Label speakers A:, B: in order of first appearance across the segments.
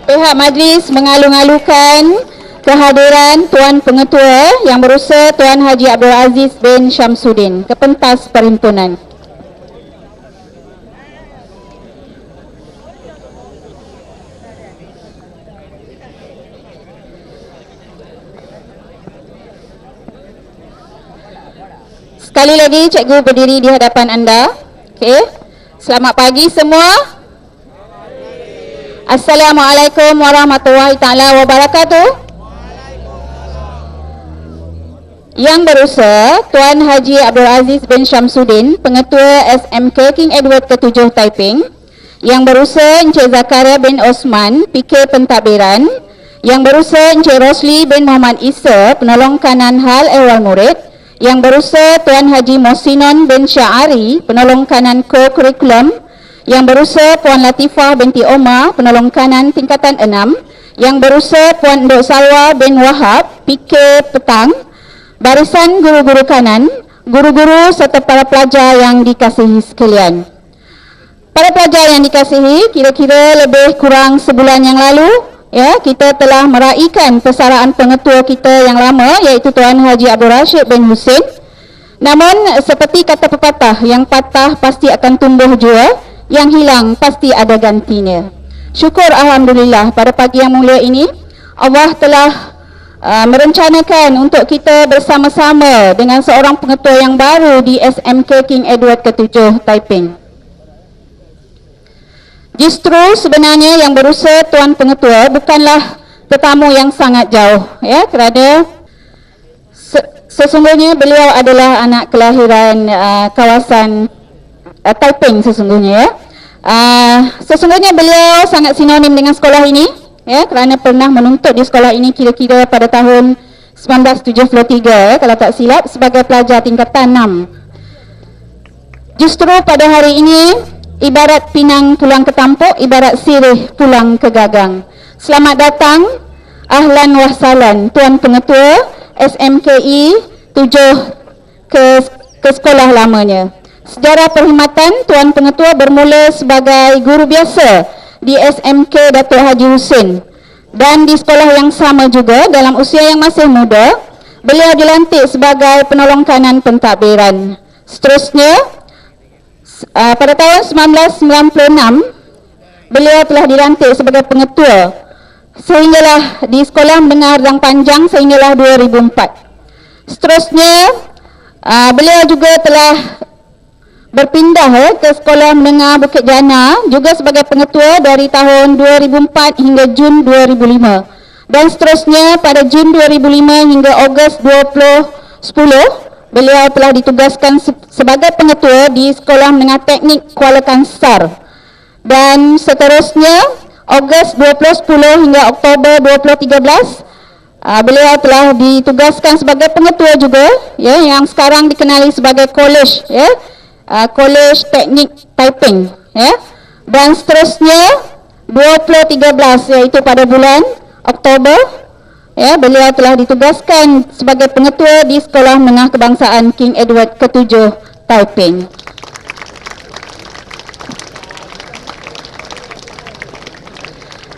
A: Pihak majlis mengalu-alukan kehadiran Tuan Pengetua Yang Berusaha Tuan Haji Abdul Aziz bin Syamsuddin ke pentas perhimpunan. Sekali lagi cikgu berdiri di hadapan anda. Okey. Selamat pagi semua. Assalamualaikum warahmatullahi taala wabarakatuh. Yang Berusaha Tuan Haji Abdul Aziz bin Syamsuddin, Pengetua SMK King Edward ke-7 Taiping. Yang Berusaha Encik Zakaria bin Osman, PK Pentadbiran. Yang Berusaha Encik Rosli bin Muhammad Isa, Penolong Kanan Hal Ehwal Murid. Yang Berusaha Tuan Haji Mohsinon bin Syahari, Penolong Kanan Co-Kurikulum. Yang Berusaha Puan Latifah binti Omar, Penolong Kanan Tingkatan 6. Yang Berusaha Puan Nduk Salwa bin Wahab, PK Petang. Barisan guru-guru kanan, guru-guru serta para pelajar yang dikasihi sekalian. Para pelajar yang dikasihi, kira-kira lebih kurang sebulan yang lalu, kita telah meraihkan persaraan pengetua kita yang lama, iaitu Tuan Haji Abdul Rashid bin Hussein. Namun seperti kata pepatah, yang patah pasti akan tumbuh jua, yang hilang pasti ada gantinya. Syukur Alhamdulillah, pada pagi yang mulia ini Allah telah merencanakan untuk kita bersama-sama dengan seorang pengetua yang baru di SMK King Edward ke-7 Taiping. Justru sebenarnya Yang Berusaha Tuan Pengetua bukanlah tetamu yang sangat jauh, kerana sesungguhnya beliau adalah anak kelahiran kawasan Taiping sesungguhnya. Sesungguhnya beliau sangat sinonim dengan sekolah ini, kerana pernah menuntut di sekolah ini kira-kira pada tahun 1973, kalau tak silap, sebagai pelajar tingkatan 6. Justru pada hari ini, ibarat pinang pulang ke tampuk, ibarat sirih pulang ke gagang. Selamat datang, ahlan wa sahlan Tuan Pengetua SMKI 7 ke sekolah lamanya. Sejarah perkhidmatan Tuan Pengetua bermula sebagai guru biasa di SMK Datuk Haji Hussein, dan di sekolah yang sama juga dalam usia yang masih muda beliau dilantik sebagai penolong kanan pentadbiran. Seterusnya pada tahun 1996 beliau telah dilantik sebagai pengetua sehinggalah di sekolah mendengar Radang Panjang sehinggalah 2004. Seterusnya beliau juga telah berpindah ke Sekolah Menengah Bukit Jana juga sebagai pengetua dari tahun 2004 hingga Jun 2005, dan seterusnya pada Jun 2005 hingga Ogos 2010 beliau telah ditugaskan sebagai pengetua di Sekolah Menengah Teknik Kuala Kangsar, dan seterusnya Ogos 2010 hingga Oktober 2013 beliau telah ditugaskan sebagai pengetua juga, yang sekarang dikenali sebagai College, College Teknik Taiping, dan seterusnya 2013 iaitu pada bulan Oktober, beliau telah ditugaskan sebagai pengetua di Sekolah Menengah Kebangsaan King Edward ke-7 Taiping.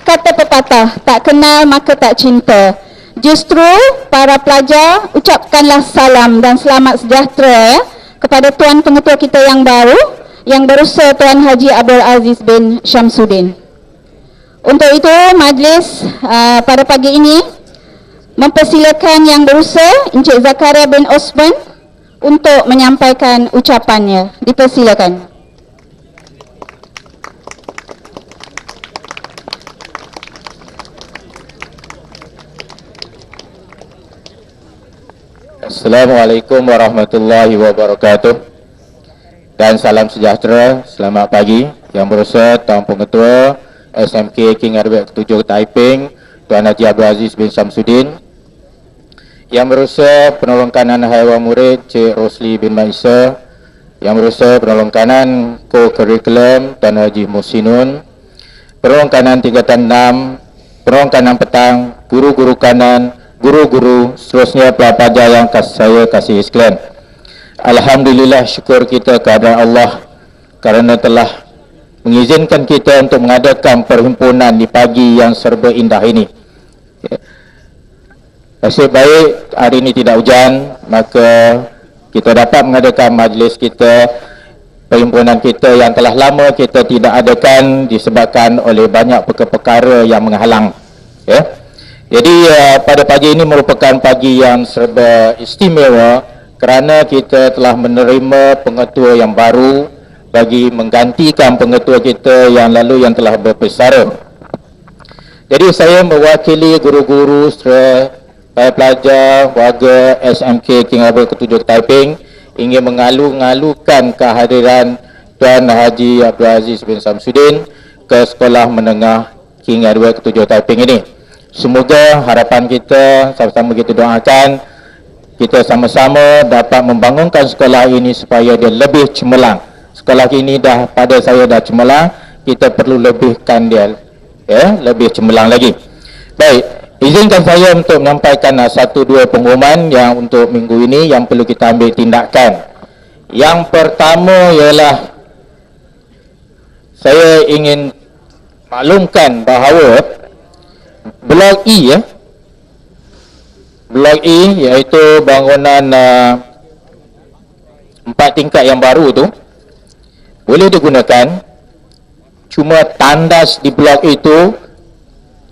A: Kata pepatah, tak kenal maka tak cinta. Justru para pelajar, ucapkanlah salam dan selamat sejahtera kepada Tuan Pengetua kita yang baru, Yang Berusaha Tuan Haji Abdul Aziz bin Syamsuddin. Untuk itu majlis pada pagi ini mempersilakan Yang Berusaha Encik Zakaria bin Osman untuk menyampaikan ucapannya. Dipersilakan.
B: Assalamualaikum warahmatullahi wabarakatuh, dan salam sejahtera. Selamat pagi. Yang Berusaha Tuan Pengetua SMK King Edward ke-7 Taiping, Tuan Haji Abdul Aziz bin Syamsuddin. Yang Berusaha Penolong Kanan Ehwal Murid Cik Rosli bin Maisa. Yang Berusaha Penolong Kanan Co-Kurikulum Tuan Haji Mohsinon. Penolong Kanan Tingkatan 6, Penolong Kanan Petang, guru-guru kanan, guru-guru, seterusnya pelajar yang saya kasih sekalian. Alhamdulillah, syukur kita kepada Allah kerana telah mengizinkan kita untuk mengadakan perhimpunan di pagi yang serba indah ini. Nasib baik hari ini tidak hujan, maka kita dapat mengadakan majlis kita, perhimpunan kita yang telah lama kita tidak adakan disebabkan oleh banyak perkara-perkara yang menghalang. Jadi pada pagi ini merupakan pagi yang serba istimewa kerana kita telah menerima pengetua yang baru bagi menggantikan pengetua kita yang lalu yang telah berpesara. Jadi saya mewakili guru-guru serta para pelajar warga SMK King Edward ke-7 Taiping ingin mengalu-ngalukan kehadiran Tuan Haji Abdul Aziz bin Samsudin ke Sekolah Menengah King Edward ke-7 Taiping ini. Semoga harapan kita, sama-sama kita doakan, kita sama-sama dapat membangunkan sekolah ini supaya dia lebih cemerlang. Sekolah ini pada saya dah cemerlang, kita perlu lebihkan dia, lebih cemerlang lagi. Baik. Izinkan saya untuk menyampaikan satu dua pengumuman yang untuk minggu ini yang perlu kita ambil tindakan. Yang pertama ialah saya ingin maklumkan bahawa Blok E Blok E iaitu bangunan 4 tingkat yang baru tu boleh digunakan, cuma tandas di blok itu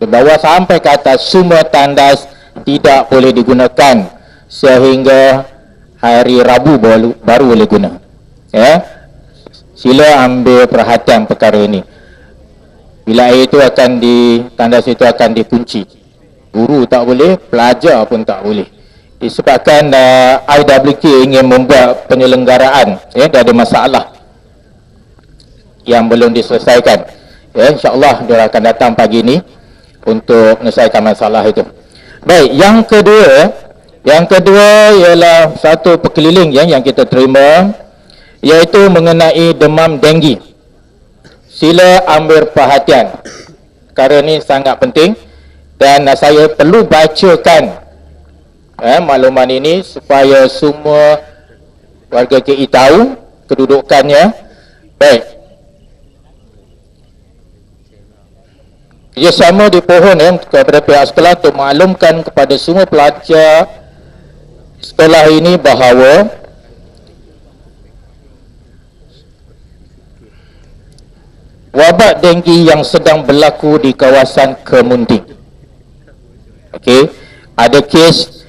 B: dari bawah sampai ke atas semua tandas tidak boleh digunakan sehingga hari Rabu baru boleh guna. Sila ambil perhatian perkara ini. Bila air itu tandas itu akan dikunci. Guru tak boleh, pelajar pun tak boleh. Disebabkan IWK ingin membuat penyelenggaraan, dia ada masalah yang belum diselesaikan. InsyaAllah dia akan datang pagi ini untuk menyelesaikan masalah itu. Baik, yang kedua ialah satu perkeliling yang kita terima, iaitu mengenai demam denggi. Sila ambil perhatian, perkara ini sangat penting dan saya perlu bacakan makluman ini supaya semua warga KI tahu kedudukannya. Baik, kerjasama dipohon kepada pihak sekolah untuk maklumkan kepada semua pelajar sekolah ini bahawa wabak denggi yang sedang berlaku di kawasan Kemunting. Ada kes.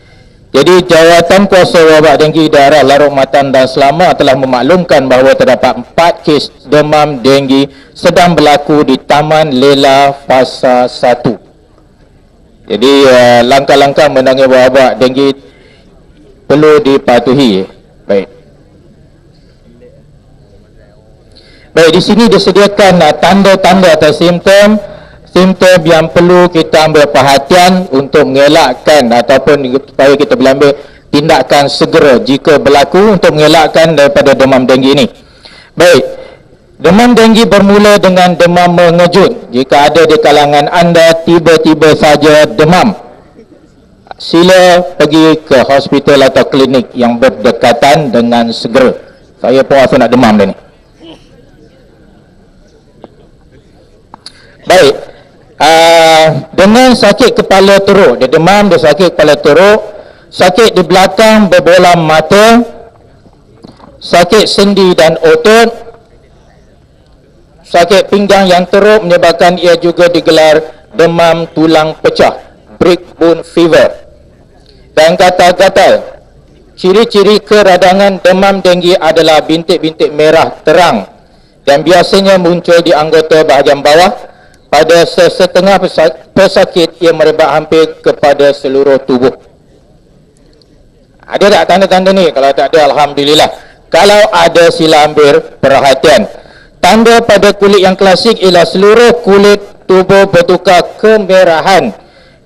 B: Jadi Jawatan Kuasa Wabak Denggi Daerah Larut Matan dan Selama telah memaklumkan bahawa terdapat 4 kes demam denggi sedang berlaku di Taman Lela Fasa 1. Jadi langkah-langkah menangani wabak denggi perlu dipatuhi. Baik, di sini disediakan tanda-tanda atau simptom yang perlu kita ambil perhatian untuk mengelakkan ataupun supaya kita boleh ambil tindakan segera jika berlaku untuk mengelakkan daripada demam denggi ini. Baik, demam denggi bermula dengan demam mengejut. Jika ada di kalangan anda tiba-tiba saja demam, sila pergi ke hospital atau klinik yang berdekatan dengan segera. Saya pun rasa nak demam dah ni. Baik, dengan sakit kepala teruk, dia demam, dia sakit kepala teruk, sakit di belakang berbolam mata, sakit sendi dan otot, sakit pinggang yang teruk menyebabkan ia juga digelar demam tulang pecah, breakbone fever, dan gatal-gatal. Ciri-ciri keradangan demam denggi adalah bintik-bintik merah terang dan biasanya muncul di anggota bahagian bawah. Pada sesetengah pesakit ia merebak hampir kepada seluruh tubuh. Ada tak tanda-tanda ni? Kalau tak ada, Alhamdulillah. Kalau ada, sila ambil perhatian. Tanda pada kulit yang klasik ialah seluruh kulit tubuh bertukar kemerahan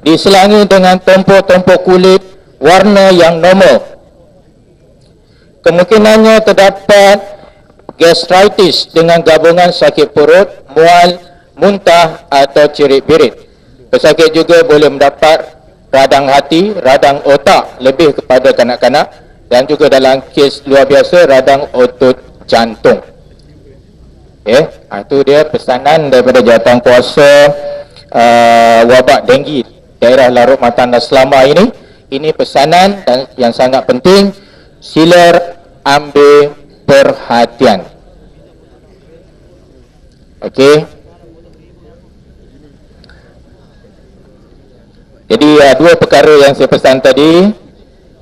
B: diselangi dengan tompok-tompok kulit warna yang normal. Kemungkinannya terdapat gastritis dengan gabungan sakit perut, mual, muntah atau cirit-birit. Pesakit juga boleh mendapat radang hati, radang otak lebih kepada kanak-kanak dan juga dalam kes luar biasa radang otot jantung. Itu dia pesanan daripada jawatan kuasa wabak denggi daerah Larut Matanda Selama ini. Ini pesanan dan yang sangat penting, sila ambil perhatian. Okey. Jadi dua perkara yang saya pesan tadi,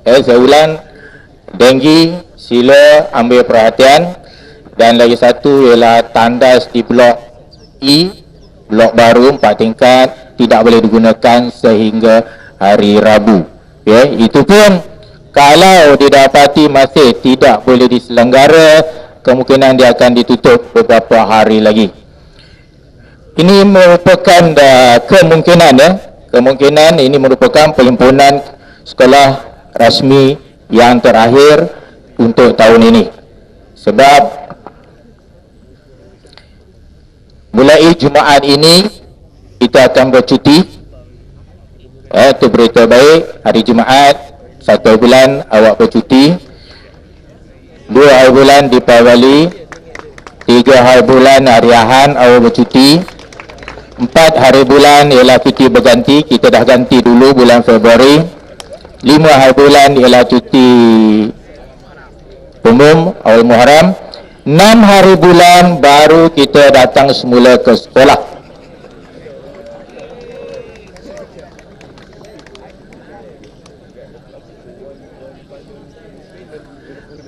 B: saya ulang, denggi, sila ambil perhatian, dan lagi satu ialah tandas di blok E, blok baru 4 tingkat, tidak boleh digunakan sehingga hari Rabu. Itu pun kalau didapati masih tidak boleh diselenggara, kemungkinan dia akan ditutup beberapa hari lagi. Ini merupakan kemungkinan kemungkinan ini merupakan perhimpunan sekolah rasmi yang terakhir untuk tahun ini. Sebab mulai Jumaat ini kita akan bercuti. Itu berita baik, hari Jumaat 1 bulan awak bercuti, 2 hari bulan Deepavali, 3 hari bulan Hariahan awak bercuti, 4 hari bulan ialah cuti berganti, kita dah ganti dulu bulan Februari, 5 hari bulan ialah cuti umum awal Muharram, 6 hari bulan baru kita datang semula ke sekolah.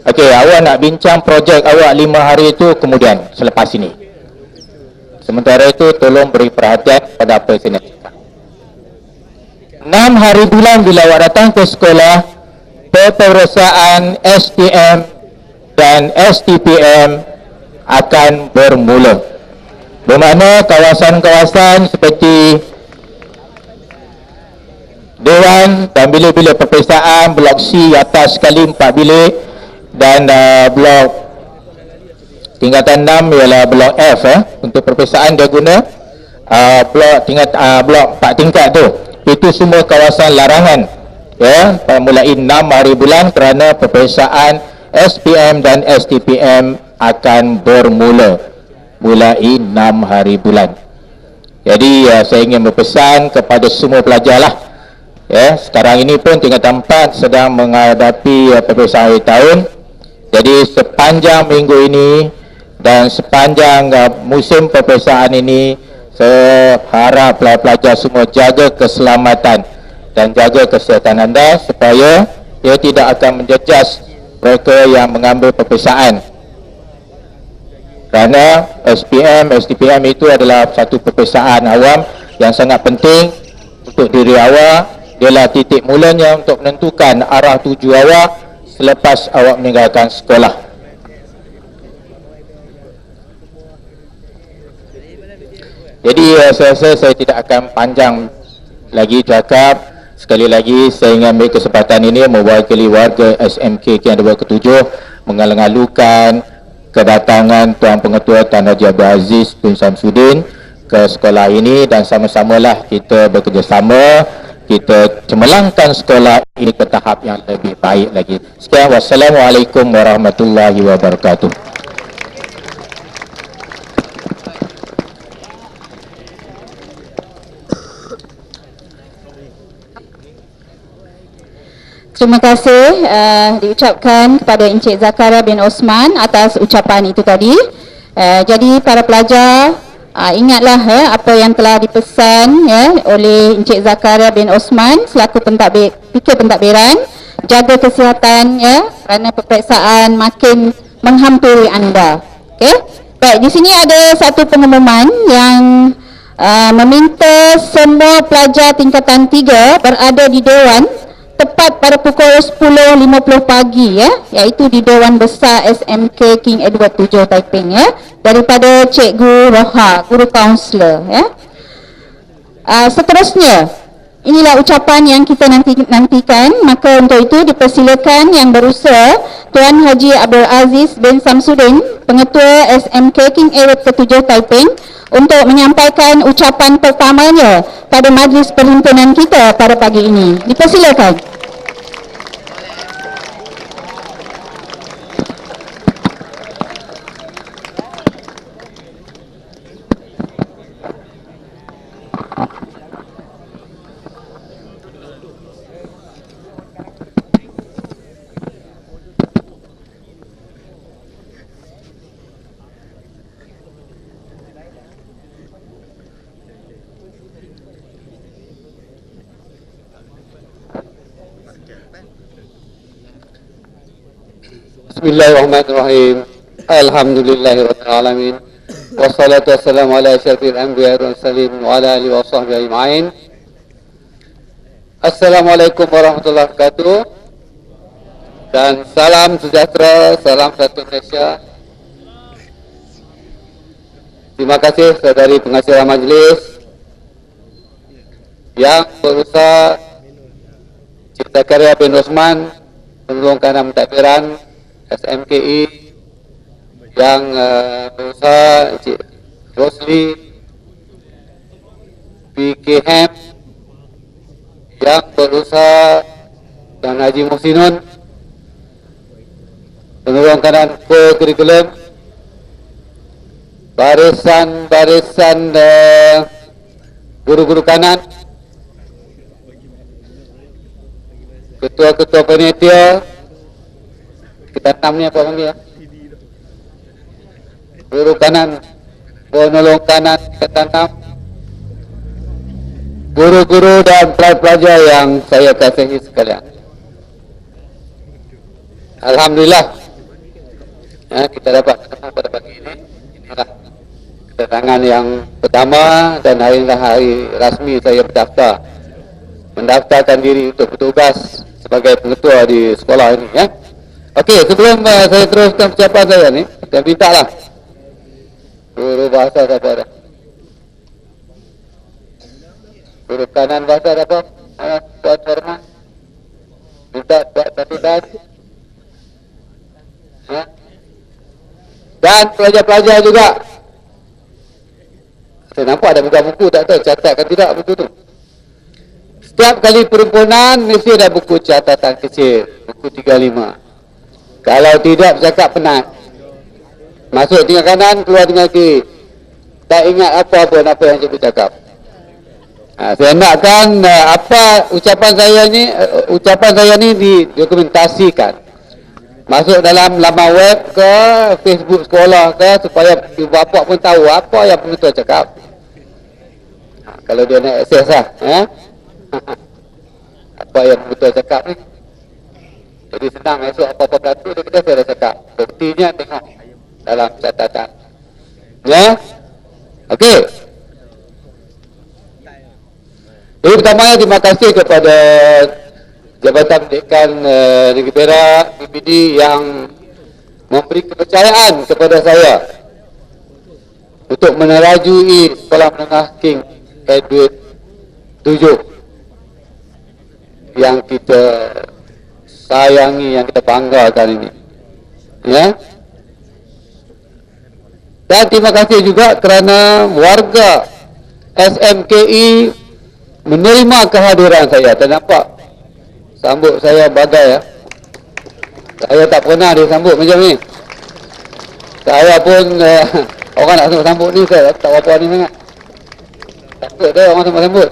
B: Okey, awak nak bincang projek awak 5 hari itu kemudian selepas ini. Sementara itu tolong beri perhatian pada apa yang saya nak cakap. 6 hari bulan bila awak datang ke sekolah, peperiksaan SPM dan STPM akan bermula. Bermakna kawasan-kawasan seperti Dewan dan bilik-bilik peperiksaan blok C atas sekali 4 bilik, dan blok tingkatan 6 ialah blok F untuk peperiksaan dia guna blok 4 tingkat tu. Itu semua kawasan larangan mulai 6 hari bulan kerana peperiksaan SPM dan STPM akan bermula mulai 6 hari bulan. Jadi saya ingin berpesan kepada semua pelajar lah, sekarang ini pun tingkatan 4 sedang menghadapi peperiksaan akhir tahun. Jadi sepanjang minggu ini dan sepanjang musim peperiksaan ini, saya harap pelajar semua jaga keselamatan dan jaga kesihatan anda supaya ia tidak akan menjejas mereka yang mengambil peperiksaan. Kerana SPM, STPM itu adalah satu peperiksaan awam yang sangat penting untuk diri awak. Ialah titik mulanya untuk menentukan arah tuju awak selepas awak meninggalkan sekolah. Jadi saya rasa saya tidak akan panjang lagi cakap. Sekali lagi saya ingin ambil kesempatan ini mewakili warga SMK King Edward ke-7 mengalu-alukan kedatangan Tuan Pengetua Tan Haji Abdul Aziz bin Samsudin ke sekolah ini, dan sama-samalah kita bekerjasama, kita cemerlangkan sekolah ini ke tahap yang lebih baik lagi. Sekian, wassalamualaikum warahmatullahi wabarakatuh.
A: Terima kasih diucapkan kepada Encik Zakaria bin Osman atas ucapan itu tadi. Jadi para pelajar, ingatlah apa yang telah dipesan oleh Encik Zakaria bin Osman selaku fikir pentadbiran. Jaga kesihatan kerana peperiksaan makin menghampiri anda. Okey. Baik, di sini ada satu pengumuman yang meminta semua pelajar tingkatan 3 berada di Dewan tepat pada pukul 10.50 pagi iaitu di Dewan Besar SMK King Edward 7 Taiping daripada Cikgu Roha, guru kaunselor seterusnya, inilah ucapan yang kita nantikan. Maka untuk itu dipersilakan yang berusaha Tuan Haji Abdul Aziz bin Samsudin, Pengetua SMK King Edward ke-7 Taiping, untuk menyampaikan ucapan pertamanya pada majlis perhimpunan kita pada pagi ini. Dipersilakan.
C: Bismillahirrahmanirrahim. Alhamdulillahirabbil alamin. Wassalatu wassalamu ala asyrafil anbiya'i wal mursalin wa ala alihi wa sahbihi ajma'in. Assalamualaikum warahmatullahi wabarakatuh. Dan salam sejahtera, salam satu Malaysia. Terima kasih saudari pengasas majlis yang berusaha Cipta Karya bin Osman, penolong kanan mentadbiran SMKI, yang berusaha Encik Rosli, PKM, yang berusaha dan Haji Muhsinun, penolong kanan co-curriculum, barisan guru-guru kanan, ketua-ketua panitia, kita namanya apa panggil ya? Guru kanan, penolong kanan, kita enam, guru-guru dan pelajar yang saya kasihi sekalian. Alhamdulillah, ya, kita dapat kenal pada pagi ini. Inilah kedatangan yang pertama dan hari ini hari rasmi saya mendaftarkan diri untuk bertugas sebagai pengetua di sekolah ini, ya. Okey, sebelum saya teruskan percakapan saya ni, saya minta lah guru bahasa siapa ada? Guru kanan bahasa apa? Tuan Firman, minta buat satu dan, ya. Dan pelajar-pelajar juga. Saya nampak ada buka buku, tak tahu catatkan tidak buku tu. Setiap kali perhimpunan mesti ada buku catatan kecil, buku 35. Kalau tidak bercakap penat. Masuk tinggal kanan, keluar tinggal kiri. Tak ingat apa-apa yang cikgu cakap. Saya nakkan apa ucapan saya ni didokumentasikan. Masuk dalam laman web ke Facebook sekolah ke, supaya ibu bapa pun tahu apa yang pengetua cakap. Kalau dia nak akses lah, apa yang pengetua cakap ni. Jadi senang esok apa-apa berlaku, kita saya dah cakap. Buktinya tengok dalam catatan. Ya? Okey. Jadi pertamanya terima kasih kepada Jabatan Pendidikan Negeri Perak, PPD, yang memberi kepercayaan kepada saya untuk menerajui Sekolah Menengah King Edward 7 yang kita sayangi, yang kita banggakan ini, ya. Dan terima kasih juga kerana warga SMKI menerima kehadiran saya. Tak nampak sambut saya bagai, ya. Saya tak pernah disambut macam ni. Saya pun orang nak sambut ni, saya tak apa ni sangat. Takut dia orang sambut.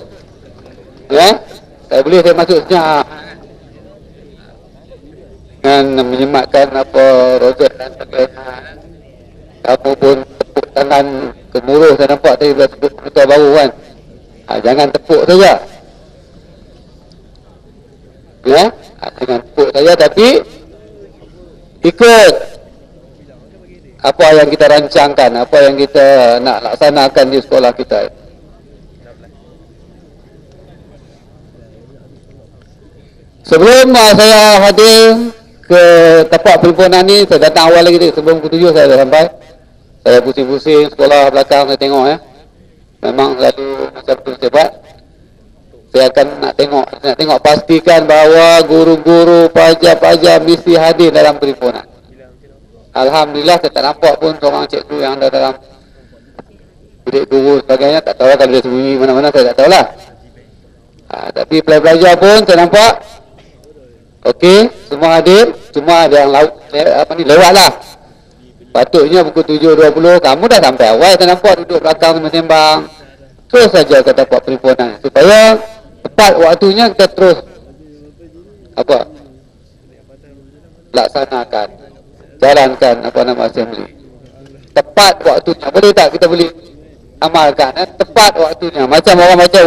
C: Ya, saya boleh saya masuk senyap dengan menyematkan apa Roger dan sebagainya. Kamu pun tepuk tangan gemuruh, saya nampak tadi bila sebut ketua baru kan. Jangan tepuk saja, ya, jangan tepuk saja, tapi ikut apa yang kita rancangkan, apa yang kita nak laksanakan di sekolah kita. Sebelum saya hadir ke tempat perhimpunan ni, saya datang awal lagi, sebelum pukul 7 saya dah sampai. Saya pusing-pusing sekolah belakang, saya tengok, ya. Memang selalu macam tu saya buat. Saya akan nak tengok pastikan bahawa guru-guru, pelajar-pelajar mesti hadir dalam perhimpunan. Alhamdulillah, saya tak nampak pun seorang cikgu yang ada dalam bilik guru sebagainya. Tak tahu kalau dia sembunyi mana-mana, saya tak tahulah. Tapi pelajar pun saya nampak okey, semua hadir. Cuma ada yang lewat lah. Patutnya pukul 7.20 kamu dah sampai awal, saya nampak duduk belakang sembang. Terus saja ke tempat perhimpunan supaya tepat waktunya kita terus laksanakan, jalankan assembly. Tepat waktunya. Boleh tak kita boleh amalkan, tepat waktunya. Macam orang baca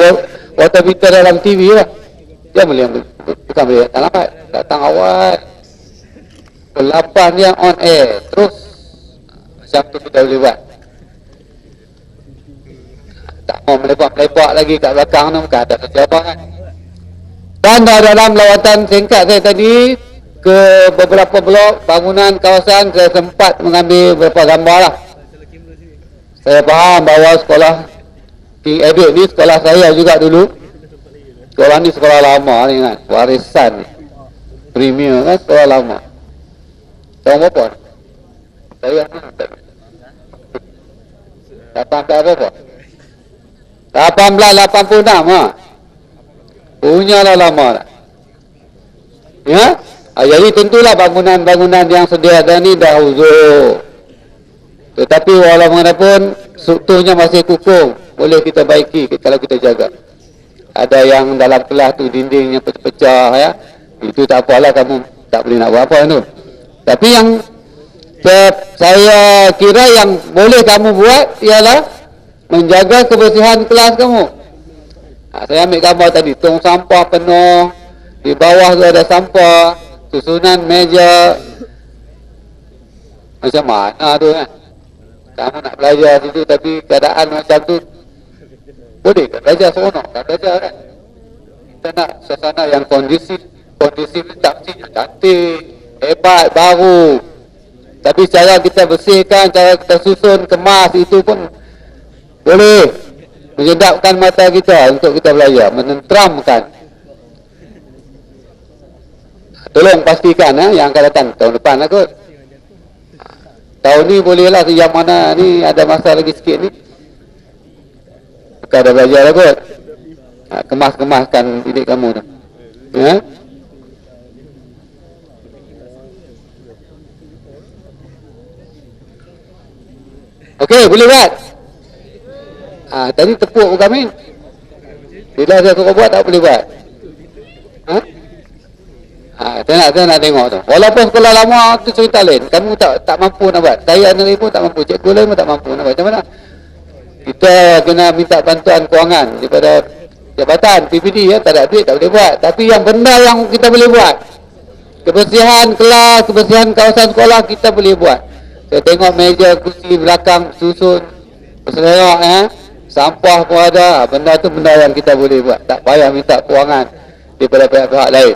C: water meter dalam TV lah. Dia boleh bukan boleh datang lambat, datang awal. pukul 8 yang on air. Terus macam tu kita boleh buat. Tak mau melepak-melepak lagi kat belakang tu, bukan ada siapa kan. Dan dalam lawatan singkat saya tadi ke beberapa blok bangunan kawasan, saya sempat mengambil beberapa gambar lah. Saya faham bahawa sekolah King Edward ni sekolah saya juga dulu. Sekolah ni sekolah lama ni kan, warisan ni. Premier kan, sekolah lama. Tahun berapa? Saya 1886 ha. Punya lah lama lah. Ya? Jadi tentulah bangunan-bangunan yang sedia ada ni dah uzur. Tetapi walaupun strukturnya masih kukuh, boleh kita baiki kalau kita jaga. Ada yang dalam kelas tu dindingnya pecah-pecah ya. Itu tak apalah, kamu tak boleh nak buat apa tu. Tapi yang saya kira yang boleh kamu buat ialah menjaga kebersihan kelas kamu. Saya ambil gambar tadi, tong sampah penuh, di bawah tu ada sampah, susunan meja. Macam mana tu kan? Kamu nak belajar situ tapi keadaan macam tu, boleh kan belajar seronok kan belajar kan? Kita nak suasana yang kondusif tak mesti cantik, hebat, baru. Tapi cara kita bersihkan, cara kita susun, kemas, itu pun boleh menyedapkan mata kita untuk kita belajar, menenteramkan. Tolong pastikan yang akan datang tahun depan lah kot. Tahun ni bolehlah, yang mana ni ada masa lagi sikit ni, kita dah belajar lah kot. Kemas-kemaskan didik kamu tu. Ya? Okey, boleh buat? Tadi tepuk pun kami. Bila saya suruh buat, tak boleh buat. Saya nak tengok tu. Walaupun sekolah lama tu cerita lain, kamu tak mampu nak buat. Saya sendiri pun tak mampu, cikgu lain pun tak mampu nak buat. Macam mana? Kita kena minta bantuan kewangan daripada jabatan PPD ya, tak ada duit tak boleh buat. Tapi yang benda yang kita boleh buat, kebersihan kelas, kebersihan kawasan sekolah, kita boleh buat. Saya tengok meja, kursi belakang susun berserak ya. Sampah pun ada. Benda tu benda yang kita boleh buat. Tak payah minta kewangan daripada pihak-pihak lain.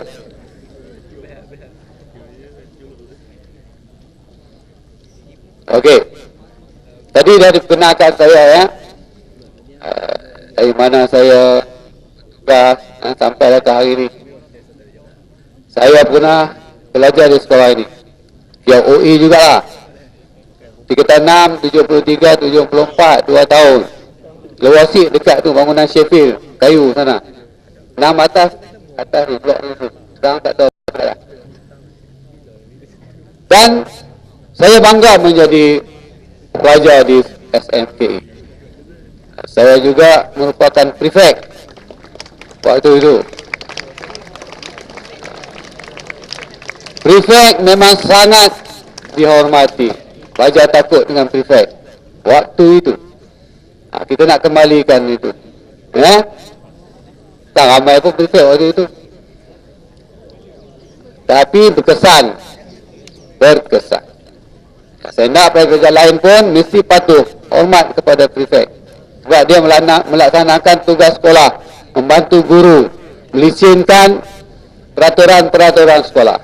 C: Okey. Tadi dah dikenalkan saya ya. Dari mana saya tugas sampai ke hari ini. Saya pernah belajar di sekolah ini. Yang OE jugalah. Tingkatan 6, 73, 74, 2 tahun. Lewasik dekat tu, bangunan Sheffield, kayu sana. 6 atas ni, blok ni tu. Sekarang tak tahu dah. Dan saya bangga menjadi pelajar di SMKE. Saya juga merupakan prefect waktu itu. Prefect memang sangat dihormati. Pelajar takut dengan prefect waktu itu. Kita nak kembalikan itu. Ya? Tak ramai pun prefect waktu itu. Tapi berkesan. Berkesan. Saya nak pelajar lain pun mesti patuh, hormat kepada prefect. Sebab dia melaksanakan tugas sekolah, membantu guru, melisinkan peraturan-peraturan sekolah.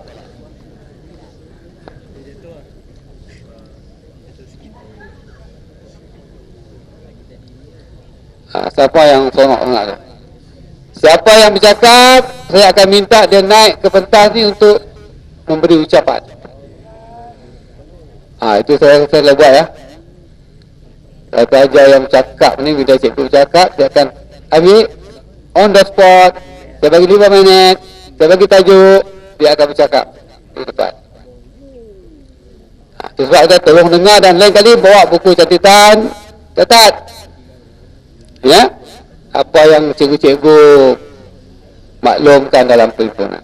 C: Siapa yang seronok sangat tu? Siapa yang bercakap, saya akan minta dia naik ke pentas ni untuk memberi ucapan. Itu saya buat ya. Pelajar yang bercakap ni, bila cikgu bercakap, saya akan ambil on the spot. Saya bagi 5 minit, saya bagi tajuk, dia akan bercakap di depan. Itu sebab kita tolong dengar, dan lain kali bawa buku catatan, catat. Ya, apa yang cikgu-cikgu maklumkan dalam perhimpunan.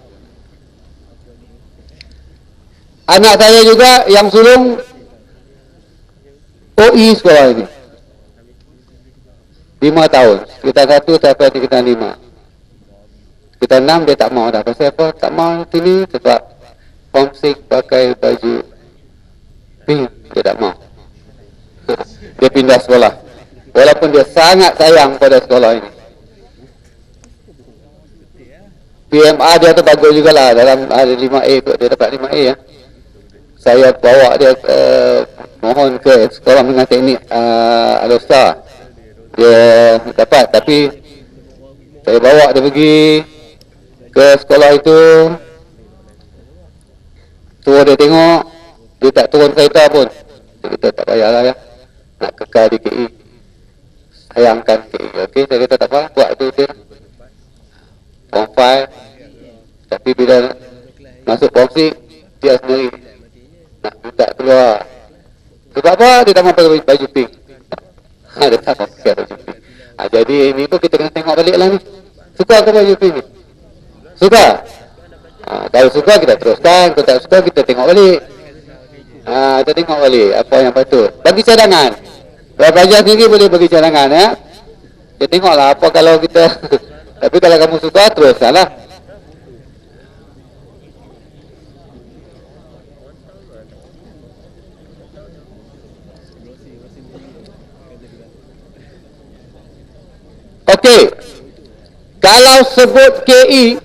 C: Anak saya juga yang sulung OE sekolah ini 5 tahun, sekitar 1 sampai sekitar 5. Sekitar 6 dia tak mau dah. Pasal apa? Tak mau sini sebab Form 6 pakai baju pink, dia tak mau. Dia pindah sekolah. Walaupun dia sangat sayang pada sekolah ini. PMA dia tu bagus jugalah, dalam ada 5A tu, dia dapat 5A ya. Saya bawa dia mohon ke sekolah menengah teknik Al-Usta. Dia dapat, tapi saya bawa dia pergi ke sekolah itu. Tua dia tengok, dia tak turun kereta pun. Kita tak payahlah ya, nak kekal di KI, sayangkan KI. Okey, saya kata tak apa, buat tu dia Form 5. Tapi bila masuk Form 6, dia sendiri nak minta keluar. Sebab apa? Dia tak mahu pakai baju pink. Dia tak mahu pakai baju pink. Jadi ini pun kita kena tengok balik lah ni. Suka ke baju pink ni? Suka? Kalau suka kita teruskan, kalau tak suka kita tengok balik. Kita tengok balik apa yang patut. Bagi cadangan. Kalau pelajar sendiri boleh bagi cadangan ya. Kita tengoklah apa kalau kita tapi kalau kamu suka teruskan lah. Okey. Kalau sebut KI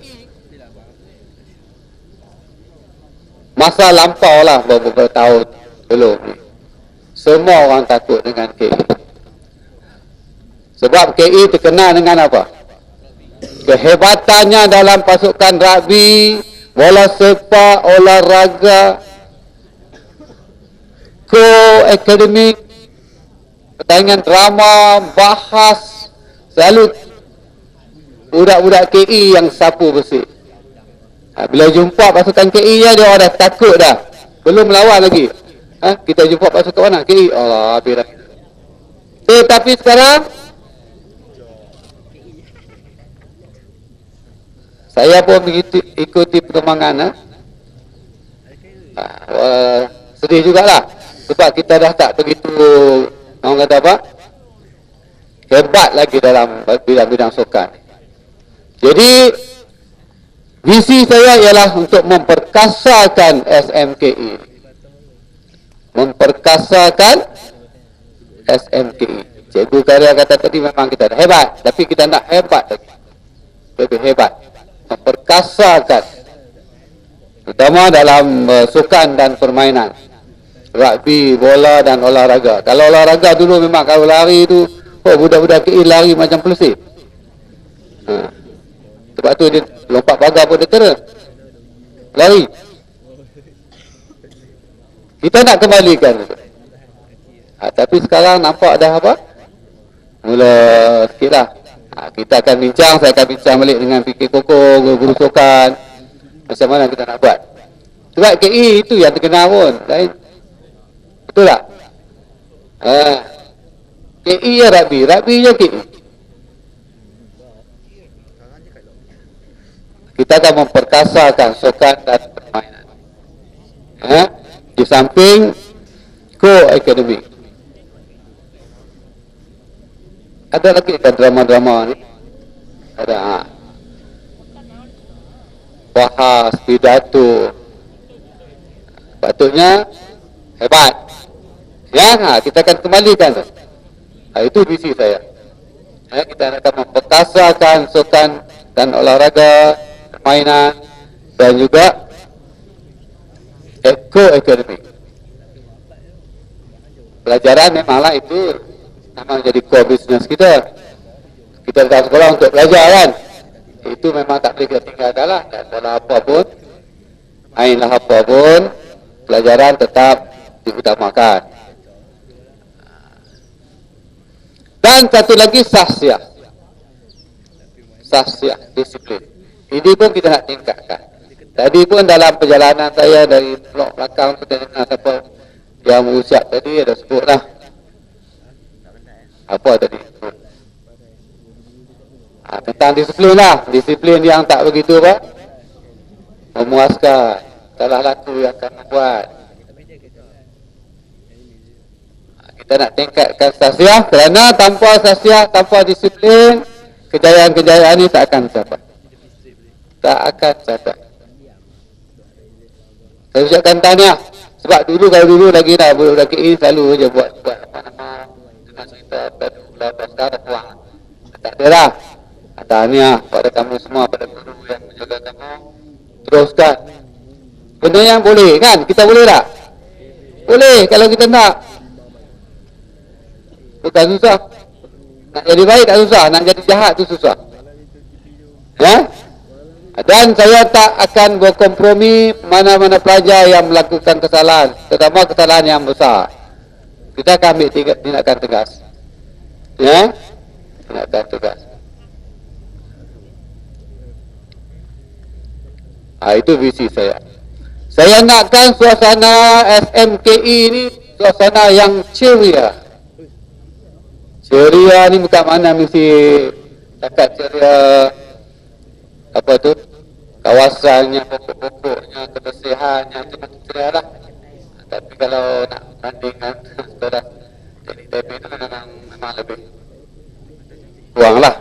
C: masa lampau lah beberapa tahun belum ni. Semua orang takut dengan KI. Sebab KI terkenal dengan apa? Kehebatannya dalam pasukan rugby, bola sepak, olahraga, co-akademik, pertandingan drama, bahas, selalu budak-budak KI yang sapu bersih. Bila jumpa pasukan KI dia orang dah takut dah. Belum melawan lagi. Kita jumpa pasukan mana? KI. Allah, habis dah. Tapi sekarang saya pun ikuti perkembangan. Sedih jugalah. Sebab kita dah tak begitu, orang kata apa, hebat lagi dalam bidang-bidang sukan. Jadi visi saya ialah untuk memperkasakan SMKI. Memperkasakan SMKI. Cikgu Karya kata tadi memang kita dah hebat, tapi kita nak hebat lagi. Lebih hebat. Memperkasakan. Terutama dalam sukan dan permainan. Rugby, bola dan olahraga. Kalau olahraga dulu memang kalau lari tu, budak-budak KI lari macam pelesir. Sebab tu dia lompat pagar pun dia terus lari. Kita nak kembalikan itu. Tapi sekarang nampak dah apa? Mula sikit lah. Kita akan bincang, saya akan bincang balik dengan fikir Koko, guru sukan. Macam mana kita nak buat. Sebab KI itu yang terkenal pun. Betul tak? KI ya rugby, rugby ya KI. Kita akan memperkasakan sukan dan permainan. Di samping co-akademik. Ada lagi kan drama-drama ni? Ada. Bahas, pidato. Patutnya hebat. Ya, kita akan kembalikan tu. Itu visi saya. Kita akan memperkasakan sukan dan olahraga, permainan dan juga co-akademik. Pelajaran memanglah itu memang jadi core business kita. Kita datang sekolah untuk belajar kan. Itu memang tak boleh kita tinggalkan lah. Dan bola apa pun, mainlah apa pun, pelajaran tetap diutamakan. Dan satu lagi sahsiah. Sahsiah, disiplin. Ini pun kita nak tingkatkan. Tadi pun dalam perjalanan saya dari blok belakang pertandingan siapa yang berusiap tadi ada sebut lah. Apa tadi? Tentang disiplin lah. Disiplin yang tak begitu apa? Memuaskan. Salah laku yang akan membuat. Kita nak tingkatkan sahsiah kerana tanpa sahsiah, tanpa disiplin, kejayaan-kejayaan ini tak akan capai. Tak akan capai. Saya ucapkan tahniah. Sebab kalau dulu lagi dah budak KI selalu je buat apa-apa dengan cerita dah sekarang kurang. Tak ada lah. Tahniah pada kamu semua, pada guru yang menjaga kamu. Teruskan. Benda yang boleh kan? Kita boleh tak? Boleh kalau kita nak. Bukan susah. Nak jadi baik tak susah, nak jadi jahat tu susah. Ya? Dan saya tak akan berkompromi mana-mana pelajar yang melakukan kesalahan, terutama kesalahan yang besar. Kita akan ambil tindakan tegas. Ya? Tindakan tegas. Itu visi saya. Saya nakkan suasana SMKI ni suasana yang ceria. Ceria ni bukan mana mesti takat ceria apa tu, kawasannya, pokok-pokoknya, kebersihannya, itu ceria lah. Tapi kalau nak bandingkan saudara teknik itu memang lebih kurang lah.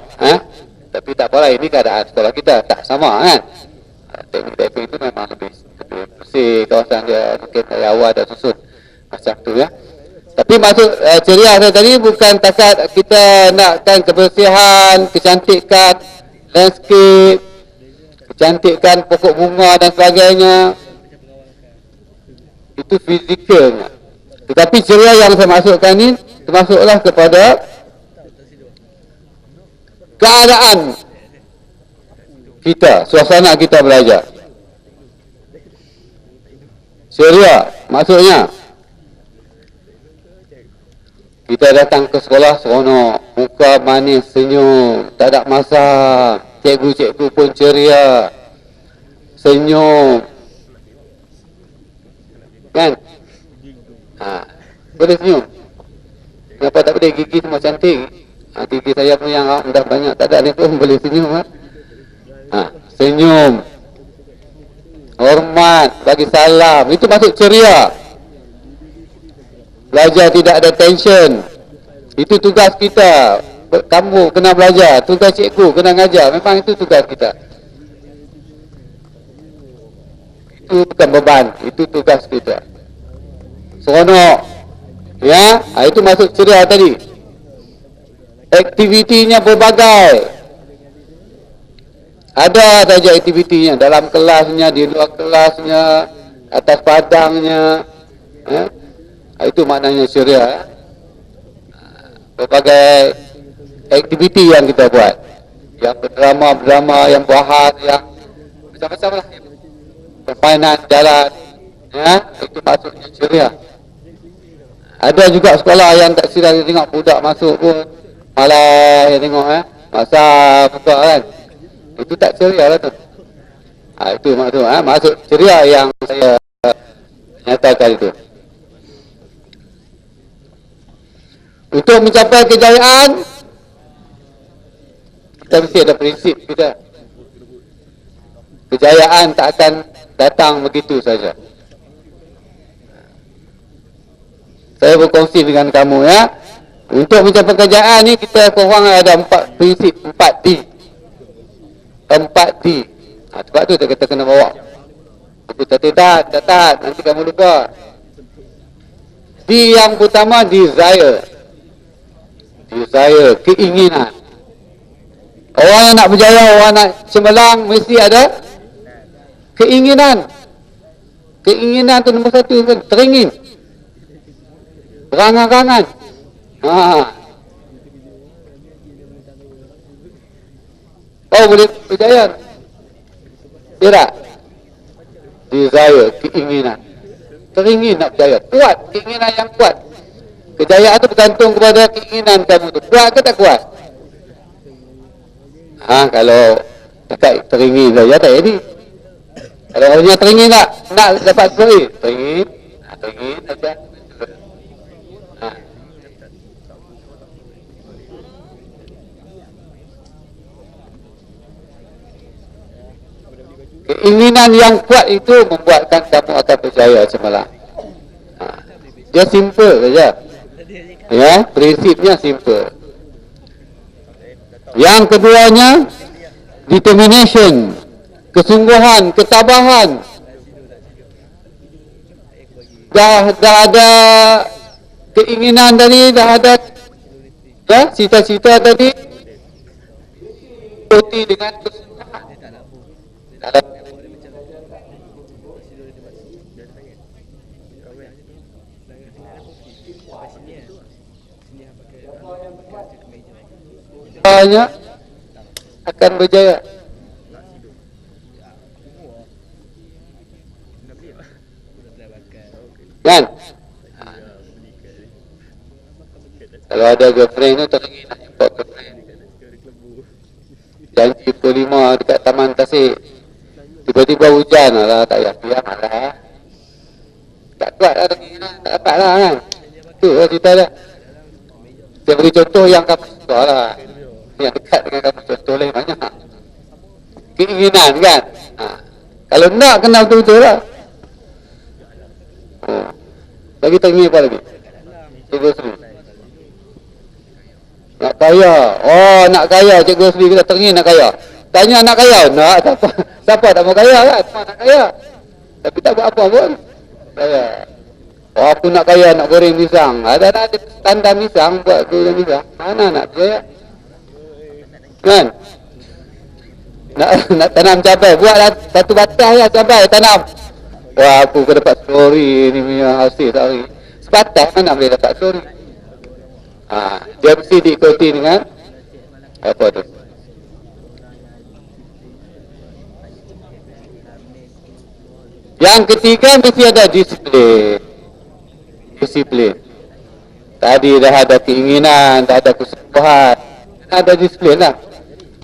C: Tapi tak apalah, ini keadaan sekolah kita tak sama kan. Teknik itu memang lebih bersih, kawasan dia mungkin dari awal dah susun macam tu ya. Tapi maksud ceria saya tadi bukan takat kita nakkan kebersihan, kecantikan landscape, kecantikan pokok bunga dan sebagainya. Itu fizikalnya. Tetapi ceria yang saya maksudkan ni termasuklah kepada keadaan kita, suasana kita belajar. Ceria maksudnya kita datang ke sekolah seronok, muka manis, senyum, tak ada masalah. Cikgu-cikgu pun ceria, senyum, kan? Boleh senyum. Kenapa tak boleh? Gigi semua cantik. Gigi saya pun yang dah banyak tak ada ni pun boleh senyum. Senyum, hormat, bagi salam, itu maksud ceria. Belajar tidak ada tension. Itu tugas kita. Kamu kena belajar, tugas cikgu kena ngajar. Memang itu tugas kita. Itu bukan beban, itu tugas kita. Seronok. Ya, itu maksud ceria tadi. Aktivitinya berbagai. Ada saja aktivitinya, dalam kelasnya, di luar kelasnya, atas padangnya. Itu maknanya ceria. Berbagai aktiviti yang kita buat, yang berdrama, yang bahas, yang macam-macam lah, permainan jalan, itu maksudnya ceria. Ada juga sekolah yang tak silap tengok budak masuk pun malah tengok masa buka kan, itu tak ceria lah tu. Itu maksud ceria yang saya nyatakan itu. Untuk mencapai kejayaan, kita mesti ada prinsip kita. Kejayaan tak akan datang begitu saja. Saya berkongsi dengan kamu ya. Untuk mencapai kejayaan ni kita korang ada 4 prinsip, 4D. 4D. Sebab tu kita kena bawa buku catat, nanti kamu lupa. D yang pertama, desire. Desire, keinginan. Orang yang nak berjaya, orang nak cemerlang mesti ada keinginan. Keinginan tu nombor 1 kan, teringin. Berangan-angan. Oh, boleh berjaya. Tidak. Desire, keinginan. Teringin nak berjaya. Kuat, keinginan yang kuat. Kejayaan itu bergantung kepada keinginan kamu tu. Kuat ke tak kuat? Kalau tak teringin saja tak jadi. Kalau orangnya teringin tak nak dapat sesuai, teringin saja. Keinginan yang kuat itu membuatkan kamu akan berjaya cemerlang. Dia simple saja. Ya, prinsipnya simple. Yang keduanya, determination, kesungguhan, ketabahan. dah ada keinginan tadi, dah ada ya, cita-cita tadi ikuti dengan kesukaan. Banyak akan berjaya. Kan? Kalau ada girlfriend tu teringin nak jumpa girlfriend. Janji pukul 5 dekat Taman Tasik. Tiba-tiba hujan lah, tak payah piang lah. Tak kuat lah teringin lah, tak dapat lah kan. Tu lah cerita dia. Saya beri contoh yang kamu suka lah. Yang dekat dengan kamu contoh lain banyak. Keinginan kan. Kalau nak kenal betul-betul lah. Lagi teringin apa lagi? Cikgu Sri. Nak kaya. Oh, nak kaya. Cikgu Sri kita teringin nak kaya. Tanya nak kaya. Nak. Siapa tak mau kaya kan? Semua nak kaya. Tapi tak buat apa pun. Kaya. Oh, aku nak kaya, nak goreng pisang. Ada tanda pisang buat goreng pisang. Mana nak kaya? Kan? Nak tanam cabai. Buatlah satu batang lah cabai tanam. Wah, aku dapat story ni punya hasil tadi. Sebatang mana boleh dapat story. Dia mesti diikuti dengan apa tu? Yang ketiga mesti ada disiplin. Disiplin. Tadi dah ada keinginan, dah ada kesukaan, ada disiplin lah.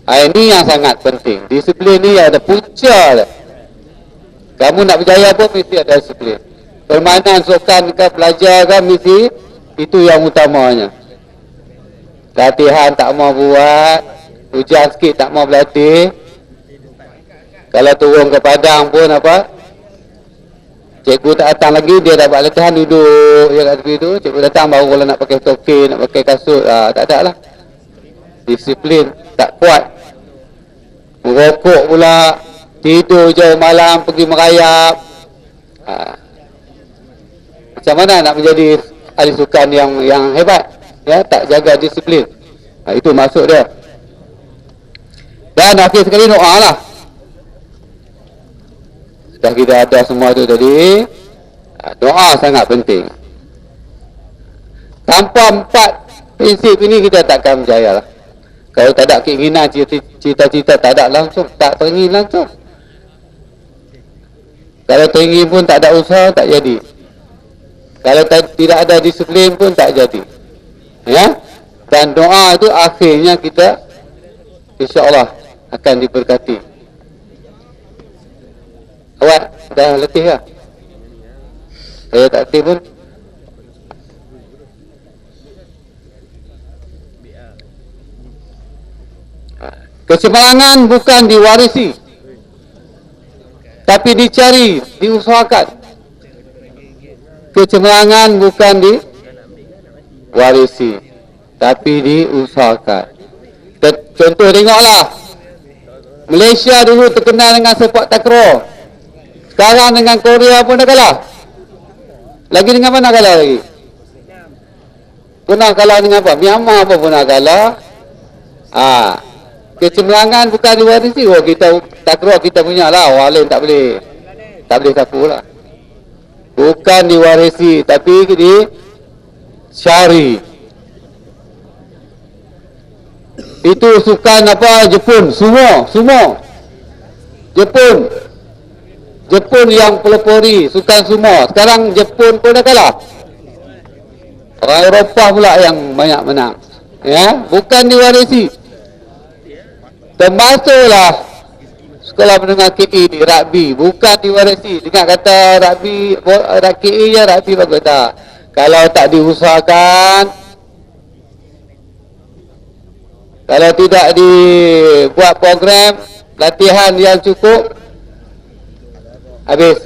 C: Ini yang sangat penting. Disiplin ni ada punca lah. Kamu nak berjaya pun mesti ada disiplin. Permainan, sukan ke belajar ke mesti itu yang utamanya. Latihan tak mau buat, hujan sikit tak mau berlatih. Kalau turun ke padang pun apa? Cikgu tak datang lagi, dia dapat latihan duduk je kat tepi tu. Cikgu datang baru kalau nak pakai token, nak pakai kasut, tak ada lah. Disiplin tak kuat. Merokok pula, tidur jauh malam, pergi merayap. Macam mana nak menjadi ahli sukan yang hebat? Ya, tak jaga disiplin. Itu maksud dia. Dan akhir sekali doa lah. Dah kita ada semua tu tadi. Doa sangat penting. Tanpa 4 prinsip ini kita takkan berjaya lah. Kalau tak ada keinginan, cita-cita tak ada langsung, tak teringin langsung. Kalau teringin pun tak ada usaha, tak jadi. Kalau tidak ada disiplin pun tak jadi. Ya? Dan doa itu akhirnya kita insya-Allah akan diberkati. Awak dah letih lah? Saya tak letih pun. Kecemerlangan bukan diwarisi, tapi dicari, diusahakan. Kecemerlangan bukan diwarisi, tapi diusahakan. Contoh tengoklah, Malaysia dulu terkenal dengan sepak takraw. Sekarang dengan Korea pun dah kalah. Lagi dengan mana kalah lagi? Pernah kalah dengan apa? Myanmar pun pernah kalah. Kecemerlangan bukan diwarisi. Oh, kita takraw kita punya lah, orang lain tak boleh. Tak boleh sapu lah. Bukan diwarisi, tapi dicari. Itu sukan apa? Jepun, sumo. Jepun yang pelopori sukan sumo. Sekarang Jepun pun dah kalah. Orang Eropah pula yang banyak menang. Ya, bukan diwarisi. Termasuklah sekolah menengah KE ni, rugby, bukan diwarisi. Dengar kata rugby, KE je rugby bagus tak? Kalau tak diusahakan, kalau tidak dibuat program latihan yang cukup, habis.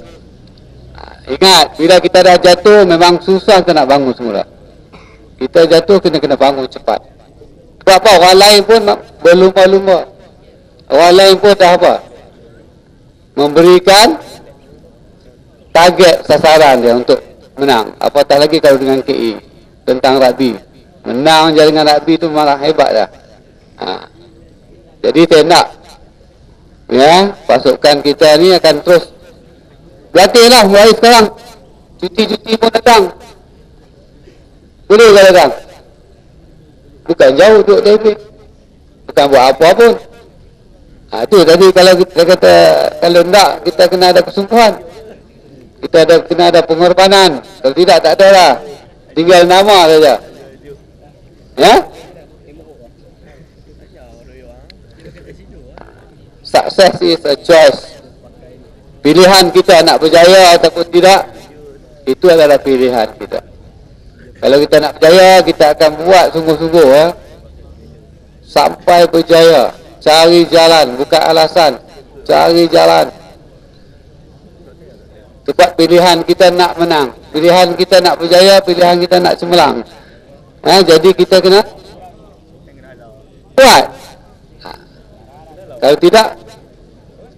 C: Ingat, bila kita dah jatuh memang susah kita nak bangun semula. Kita jatuh kena bangun cepat. Sebab apa? Orang lain pun berlumba-lumba. Orang lain pun dah apa? Memberikan target sasaran dia untuk menang. Apatah lagi kalau dengan KE tentang rugby. Menang je dengan rugby tu malah hebat dah. Jadi saya nak pasukan kita ni akan terus berlatihlah mulai sekarang. Cuti-cuti pun datang. Boleh ke datang? Bukan jauh duduk Taiping. Bukan buat apa pun. Tu tadi kalau kita kata kalau tak kita kena ada kesungguhan. Kita kena ada pengorbanan. Kalau tidak tak ada lah. Tinggal nama saja. Ya? Success is a choice. Pilihan kita nak berjaya ataupun tidak, itu adalah pilihan kita. Kalau kita nak berjaya, kita akan buat sungguh-sungguh sampai berjaya. Cari jalan, bukan alasan. Cari jalan. Sebab pilihan kita nak menang, pilihan kita nak berjaya, pilihan kita nak cemerlang. Jadi kita kena buat. Kalau tidak,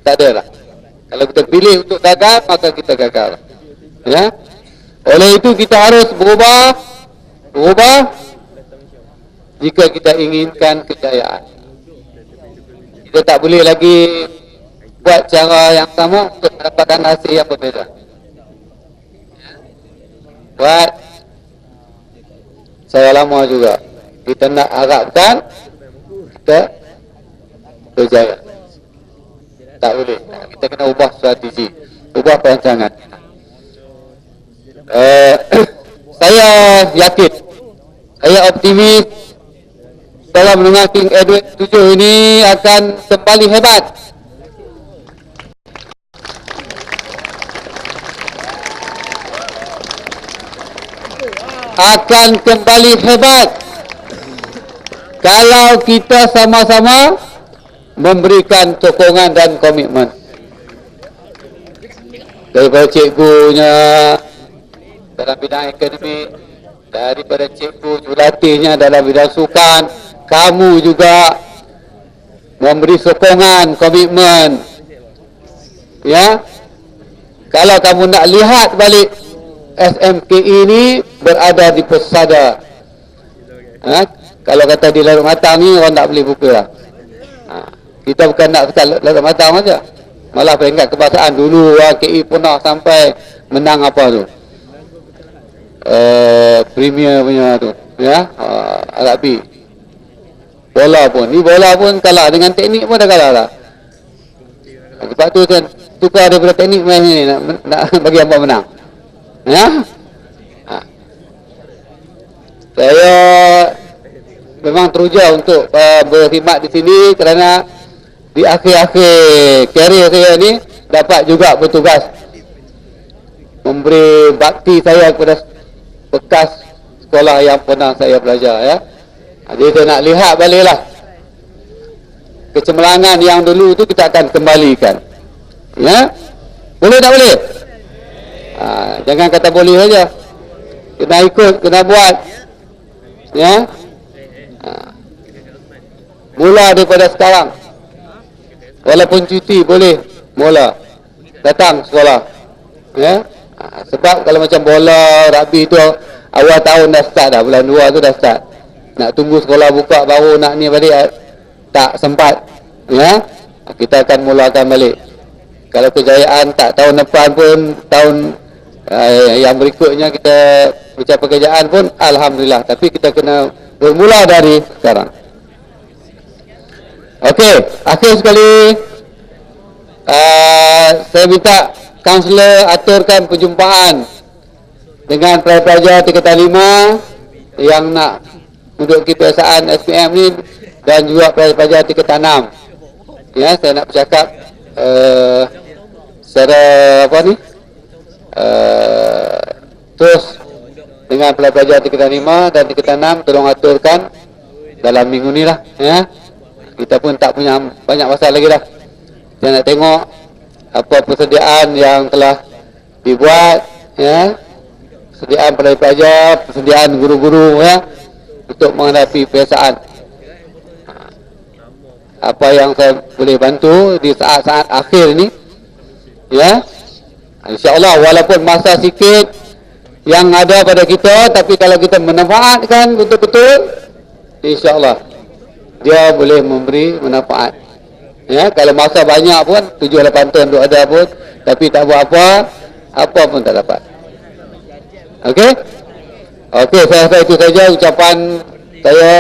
C: tak ada lah. Kalau kita pilih untuk gagal, maka kita gagal. Ya. Oleh itu kita harus berubah jika kita inginkan kejayaan. Kita tak boleh lagi buat cara yang sama untuk mendapatkan hasil yang berbeza. Buat saya lama juga. Kita nak harapkan kita berjaya. Tak boleh. Kita kena ubah strategi, ubah perancangan. Saya yakin, saya optimis dalam menengah King Edward 7 ini akan kembali hebat. Akan kembali hebat kalau kita sama-sama memberikan sokongan dan komitmen daripada cikgunya dalam bidang akademik, daripada cikgu jurulatihnya dalam bidang sukan, kamu juga memberi sokongan, komitmen. Ya, kalau kamu nak lihat balik SMKE ini berada di pesada. Kalau kata di Larut Matang ni orang tak boleh buka lah. Kita bukan nak dekat Larut Matang saja, malah peringkat kebangsaan dulu KE pernah sampai menang apa tu, Premier punya tu, ya, rugby. Bola pun kalah dengan teknik pun dah kalah lah. Sebab tu kan tukar daripada teknik main ni nak bagi hamba menang. Ya. Saya memang teruja untuk berkhidmat di sini kerana di akhir-akhir karier saya ni dapat juga bertugas memberi bakti saya kepada bekas sekolah yang pernah saya belajar, ya. Jadi saya nak lihat baliklah kecemerlangan yang dulu tu kita akan kembalikan. Ya. Boleh tak boleh? Jangan kata boleh saja. Kena ikut, kena buat. Ya. Mula daripada sekarang. Walaupun cuti boleh mula datang sekolah. Ya. Sebab kalau macam bola, rugby tu awal tahun dah start dah, bulan 2 tu dah start. Nak tunggu sekolah buka baru nak ni balik tak sempat. Ya. Kita akan mulakan balik. Kalau kejayaan tak tahun depan pun, tahun yang berikutnya kita mencapai kejayaan pun alhamdulillah, tapi kita kena bermula dari sekarang. Okey, akhir sekali saya minta kaunselor aturkan perjumpaan dengan pelajar tingkatan 5 yang nak menduduki kebiasaan SPM ni dan juga pelajar tingkatan 6. Ya, saya nak bercakap secara apa ni? Terus dengan pelajar tingkatan 5 dan tingkatan 6, tolong aturkan dalam minggu ni lah, ya. Kita pun tak punya banyak masa lagi dah. Kita nak tengok apa persediaan yang telah dibuat, ya. Persediaan pelajar, persediaan guru-guru, ya, untuk menghadapi peperiksaan. Apa yang saya boleh bantu di saat-saat akhir ni, ya. InsyaAllah walaupun masa sikit, yang ada pada kita, tapi kalau kita memanfaatkan betul-betul, insya-Allah dia boleh memberi manfaat. Ya, kalau masa banyak pun 7-8 tahun duk ada pun, tapi tak buat apa pun tak dapat. Okey? Okey, saya rasa itu saja ucapan saya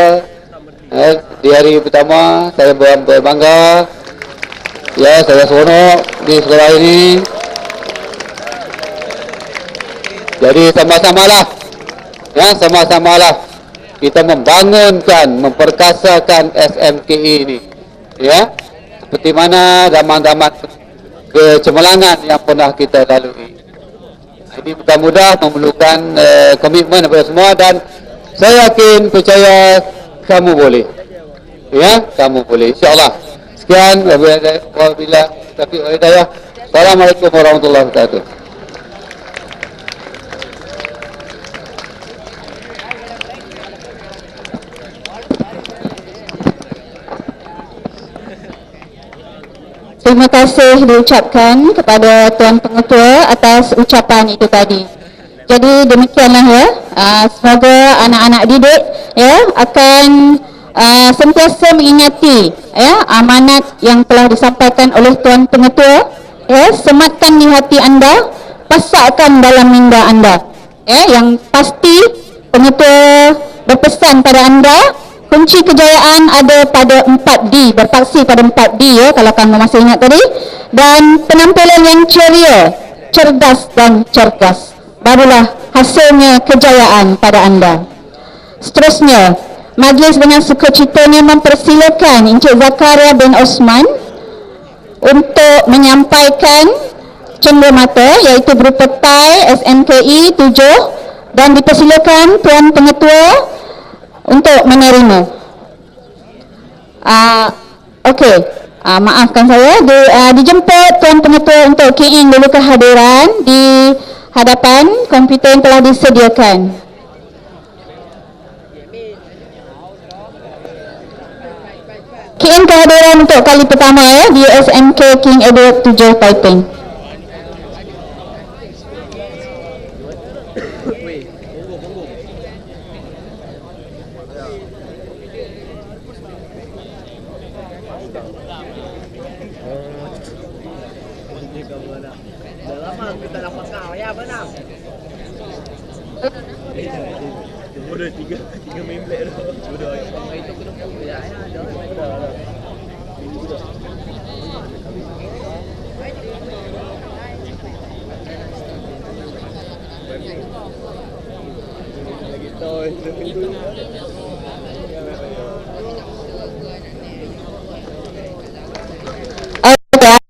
C: di hari pertama. Saya berbangga. Ya, saya seronok di sekolah ini. Jadi sama-samalah, ya, sama-samalah kita membangunkan, memperkasakan SMKI ini, ya, seperti mana zaman-zaman kecemerlangan yang pernah kita lalui. Ini bukan mudah, memerlukan komitmen daripada semua, dan saya yakin, percaya kamu boleh, ya, kamu boleh, insya-Allah. Sekian, wabillahi taufiq wal hidayah. Assalamualaikum warahmatullahi wabarakatuh.
A: Terima kasih diucapkan kepada Tuan Pengetua atas ucapan itu tadi. Jadi demikianlah ya, semoga anak-anak didik ya akan sentiasa mengingati ya amanat yang telah disampaikan oleh Tuan Pengetua, ya, sematkan di hati anda, pasakkan dalam minda anda. Ya, yang pasti Pengetua berpesan pada anda, kunci kejayaan ada pada 4D, berpaksi pada 4D ya, kalau kamu masih ingat tadi. Dan penampilan yang ceria, cerdas dan cergas, barulah hasilnya kejayaan pada anda. Seterusnya, majlis dengan sukacitanya mempersilakan Encik Zakaria bin Osman untuk menyampaikan cenderamata, iaitu berupa TAI SMKI 7, dan dipersilakan Tuan Pengetua untuk menerima. Okey, maafkan saya, dijemput Tuan Pengetua untuk key in dulu kehadiran di hadapan komputer yang telah disediakan. Key in kehadiran untuk kali pertama ya di SMK King Edward 7 Taiping.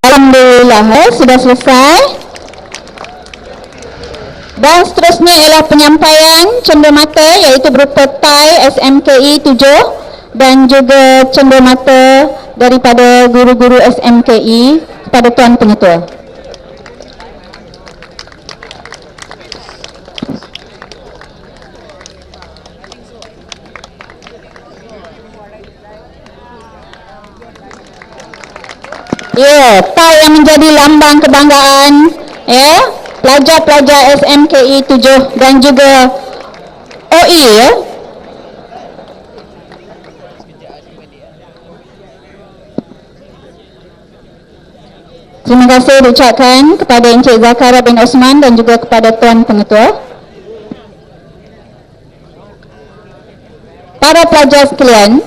A: Alhamdulillah, sudah selesai. Dan seterusnya ialah penyampaian cenderamata, iaitu berupa TAI SMKI 7 dan juga cenderamata daripada guru-guru SMKI kepada Tuan Pengetua. Ya, TAI yang menjadi lambang kebanggaan ya pelajar-pelajar SMKI 7 dan juga OE ya. Terima kasih diucapkan kepada Encik Zakaria bin Osman dan juga kepada Tuan Pengetua. Para pelajar sekalian,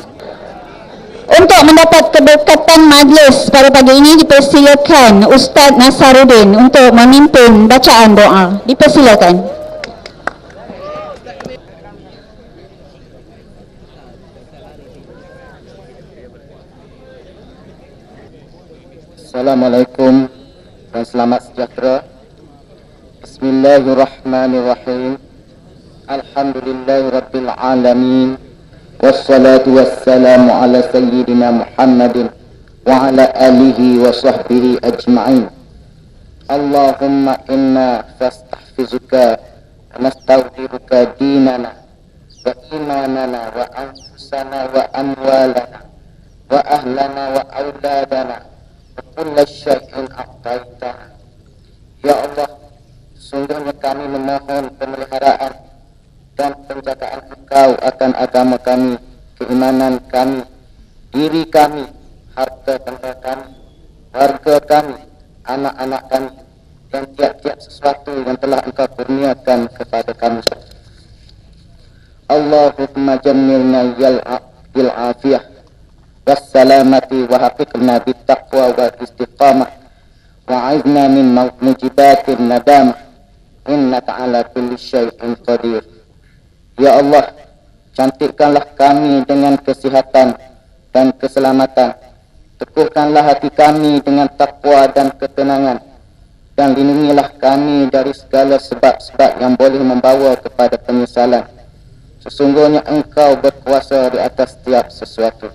A: untuk mendapat keberkatan majlis pada pagi ini, dipersilakan Ustaz Nasaruddin untuk memimpin bacaan doa. Dipersilakan.
B: Assalamualaikum dan selamat sejahtera. Bismillahirrahmanirrahim. Alhamdulillahirabbil alamin. Wassalatu wassalamu ala sayyidina Muhammadin wa ala alihi wa sahbihi ajma'in. Allahumma inna nastahfizuka wa nasta'udiruka dinana wa imanana wa anfusana wa amwalana wa ahlana wa awladana wa kulla syai'in a'taitana. Ya Allah, sesungguhnya kami memohon pemeliharaan dan penjagaan Engkau akan agama kami, keimanan kami, diri kami, harta benda kami, warga kami, anak-anak kami, dan tiap-tiap sesuatu yang telah Engkau kurniakan kepada kami. Allahumma jammilna bil afiyah wassalamati wa haqiqna bit taqwa wal istiqamah wa a'idna min mujibatin nadamah innaka ala kulli syai'in qadir. Ya Allah, cantikkanlah kami dengan kesihatan dan keselamatan, teguhkanlah hati kami dengan takwa dan ketenangan, dan lindungilah kami dari segala sebab-sebab yang boleh membawa kepada penyesalan. Sesungguhnya Engkau berkuasa di atas setiap sesuatu.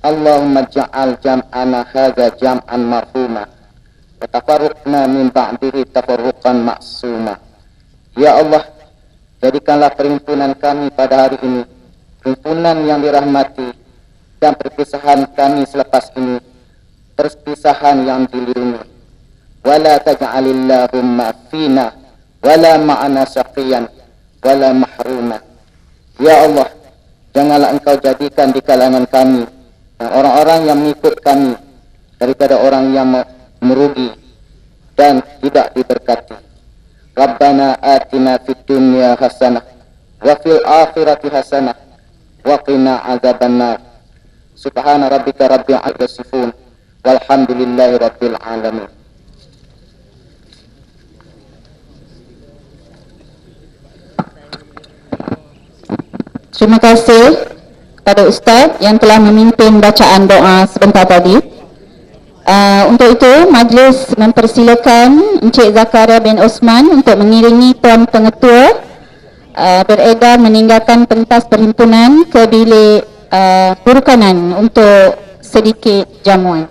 B: Allahumma ja'al jam'ana hadza jam'an marhuma wa tafarruqna min ba'dihi tafarruqan ma'suma. Ya Allah, jadikanlah perhimpunan kami pada hari ini perhimpunan yang dirahmati, dan perpisahan kami selepas ini perpisahan yang dilindungi. Wala taj'alillahumma fina wala ma'ana syaqiyan wala mahruma. Ya Allah, janganlah Engkau jadikan di kalangan kami orang-orang yang mengikut kami daripada orang yang merugi dan tidak diberkati. Rabbana atina fid dunya hasanah wa fil akhirati hasanah wa qina azabannar. Subhana rabbika rabbil izzati yasifun walhamdulillahi rabbil alamin.
A: Terima kasih kepada Ustaz yang telah memimpin bacaan doa sebentar tadi. Untuk itu, majlis mempersilakan Encik Zakaria bin Osman untuk mengiringi Tuan Pengetua beredar meninggalkan pentas perhimpunan ke bilik Burukanan untuk sedikit jamuan.